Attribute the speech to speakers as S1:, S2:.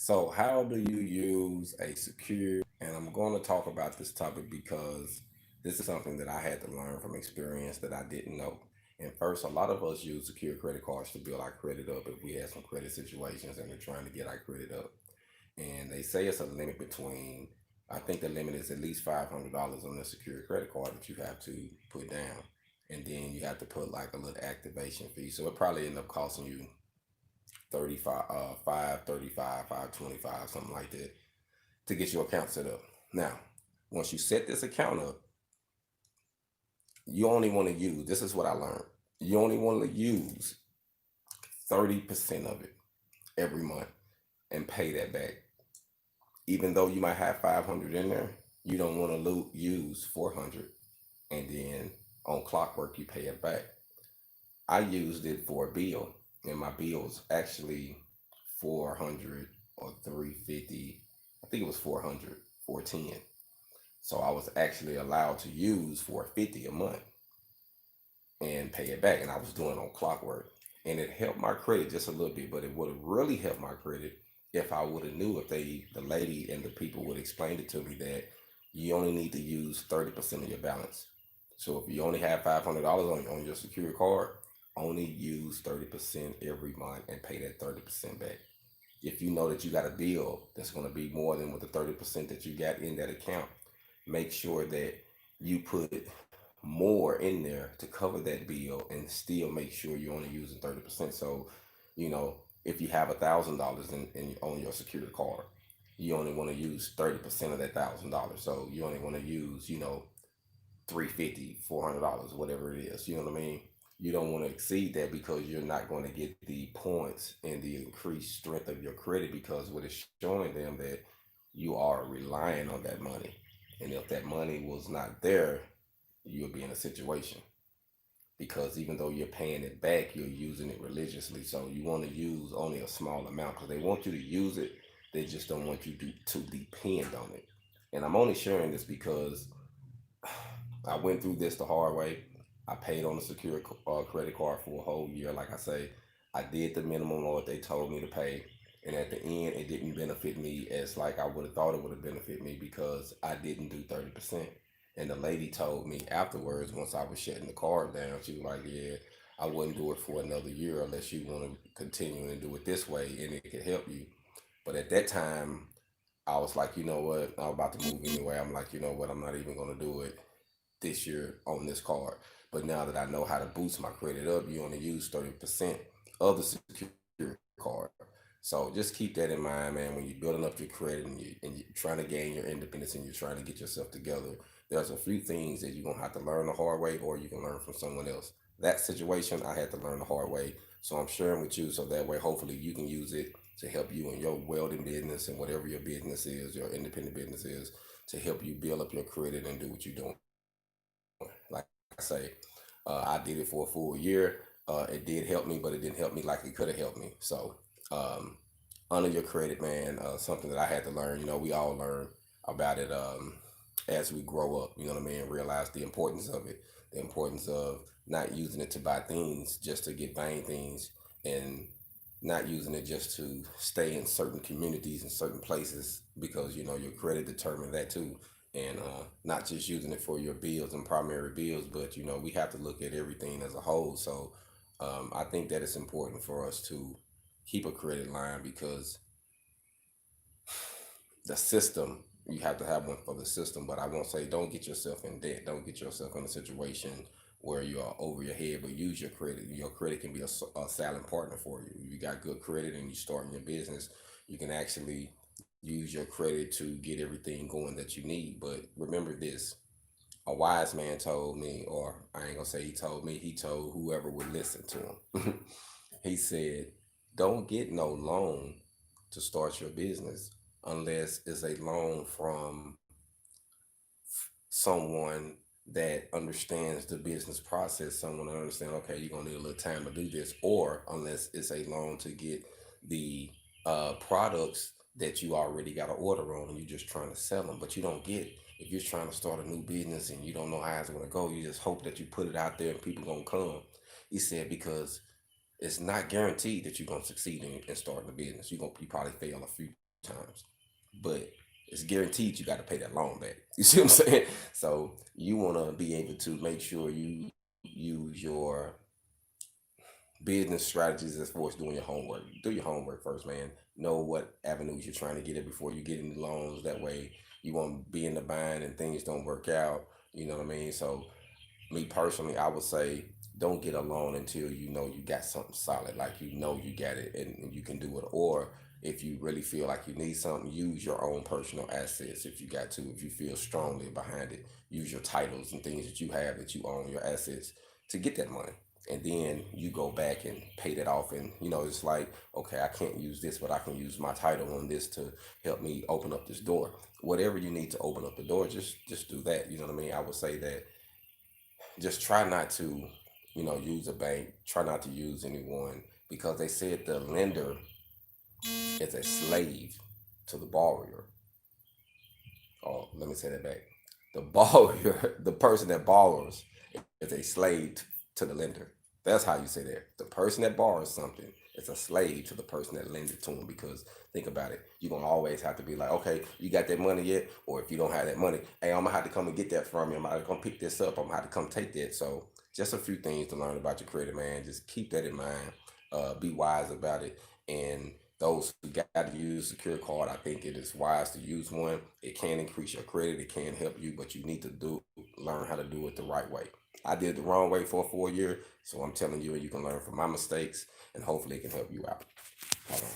S1: So, how do you use a secure? And I'm going to talk about this topic because this is something that I had to learn from experience that I didn't know. And first, a lot of us use secure credit cards to build our credit up if we have some credit situations and we're trying to get our credit up. And they say it's a limit between, I think the limit is at least $500 on the secure credit card that you have to put down. And then you have to put like a little activation fee. So it probably end up costing you 35 535, 525, something like that, to get your account set up. Now, once you set this account up, you only want to use, this is what I learned, you only want to use 30% of it every month and pay that back. Even though you might have 500 in there, you don't want to use 400 and then on clockwork you pay it back. I used it for a bill, and my bill was actually 400 or 350. I think it was 400, 410. So I was actually allowed to use 450 a month and pay it back. And I was doing on clockwork. And it helped my credit just a little bit, but it would have really helped my credit if I would have knew, if the lady and the people would explain it to me, that you only need to use 30% of your balance. So if you only have $500 on your secure card, only use 30% every month and pay that 30% back. If you know that you got a bill that's going to be more than with the 30% that you got in that account, make sure that you put more in there to cover that bill and still make sure you're only using 30%. So, if you have $1,000 on your security card, you only want to use 30% of that $1,000. So you only want to use, 350, $400, whatever it is. You know what I mean? You don't want to exceed that because you're not going to get the points and the increased strength of your credit, because what it's showing them that you are relying on that money. And if that money was not there, you'll be in a situation, because even though you're paying it back, you're using it religiously. So you want to use only a small amount because they want you to use it. They just don't want you to depend on it. And I'm only sharing this because I went through this the hard way. I paid on a secure credit card for a whole year. Like I say, I did the minimum of what they told me to pay. And at the end, it didn't benefit me as like I would have thought it would have benefited me, because I didn't do 30%. And the lady told me afterwards, once I was shutting the card down, she was like, yeah, I wouldn't do it for another year unless you want to continue and do it this way and it could help you. But at that time, I was like, you know what? I'm about to move anyway. I'm like, you know what? I'm not even going to do it this year on this card. But now that I know how to boost my credit up, you only use 30% of the secure card. So just keep that in mind, man. When you're building up your credit and you're trying to gain your independence and you're trying to get yourself together, there's a few things that you're gonna have to learn the hard way, or you can learn from someone else. That situation I had to learn the hard way, so I'm sharing with you so that way hopefully you can use it to help you in your welding business and whatever your business is, your independent business is, to help you build up your credit and do what you're doing. Like I say, I did it for a full year. It did help me, but it didn't help me like it could have helped me. So, um, honor your credit, man. Something that I had to learn. We all learn about it as we grow up. You know what I mean? Realize the importance of it, the importance of not using it to buy things just to get vain things, and not using it just to stay in certain communities and certain places, because your credit determines that too. And not just using it for your bills and primary bills, but we have to look at everything as a whole. So I think that it's important for us to keep a credit line, because the system, you have to have one for the system. But I won't say don't get yourself in debt, don't get yourself in a situation where you are over your head, but use your credit. Your credit can be a silent partner for you. If you got good credit and you starting your business, you can actually use your credit to get everything going that you need. But remember this: a wise man told me, or I ain't gonna say he told me, he told whoever would listen to him. He said, don't get no loan to start your business unless it's a loan from someone that understands the business process, someone that understands, okay, you're gonna need a little time to do this, or unless it's a loan to get the products that you already got an order on and you're just trying to sell them. But you don't get, if you're trying to start a new business and you don't know how it's gonna go, you just hope that you put it out there and people gonna come. He said, because it's not guaranteed that you're gonna succeed in starting a business. You probably fail a few times, but it's guaranteed you got to pay that loan back. You see what I'm saying? So you want to be able to make sure you use your business strategies as far as doing your homework. Do your homework first, man. Know what avenues you're trying to get it before you get any loans. That way you won't be in the bind and things don't work out. You know what I mean? So me personally, I would say don't get a loan until you know you got something solid, like you know you got it and you can do it. Or if you really feel like you need something, use your own personal assets if you got to. If you feel strongly behind it, use your titles and things that you have that you own, your assets to get that money. And then you go back and pay that off. And it's like, okay, I can't use this, but I can use my title on this to help me open up this door. Whatever you need to open up the door, just do that. You know what I mean? I would say that just try not to, use a bank. Try not to use anyone because they said the lender is a slave to the borrower. Oh, let me say that back. The borrower, the person that borrows, is a slave to the lender. That's how you say that. The person that borrows something is a slave to the person that lends it to him. Because think about it, you're gonna always have to be like, okay, you got that money yet? Or if you don't have that money, hey, I'm gonna have to come and get that from you. I'm gonna have to come pick this up. I'm gonna have to come take that. So just a few things to learn about your credit, man. Just keep that in mind. Be wise about it. And those who got to use a secure card, I think it is wise to use one. It can increase your credit. It can help you, but you need to learn how to do it the right way. I did the wrong way for a 4 year, so I'm telling you, you can learn from my mistakes, and hopefully it can help you out. Hold on.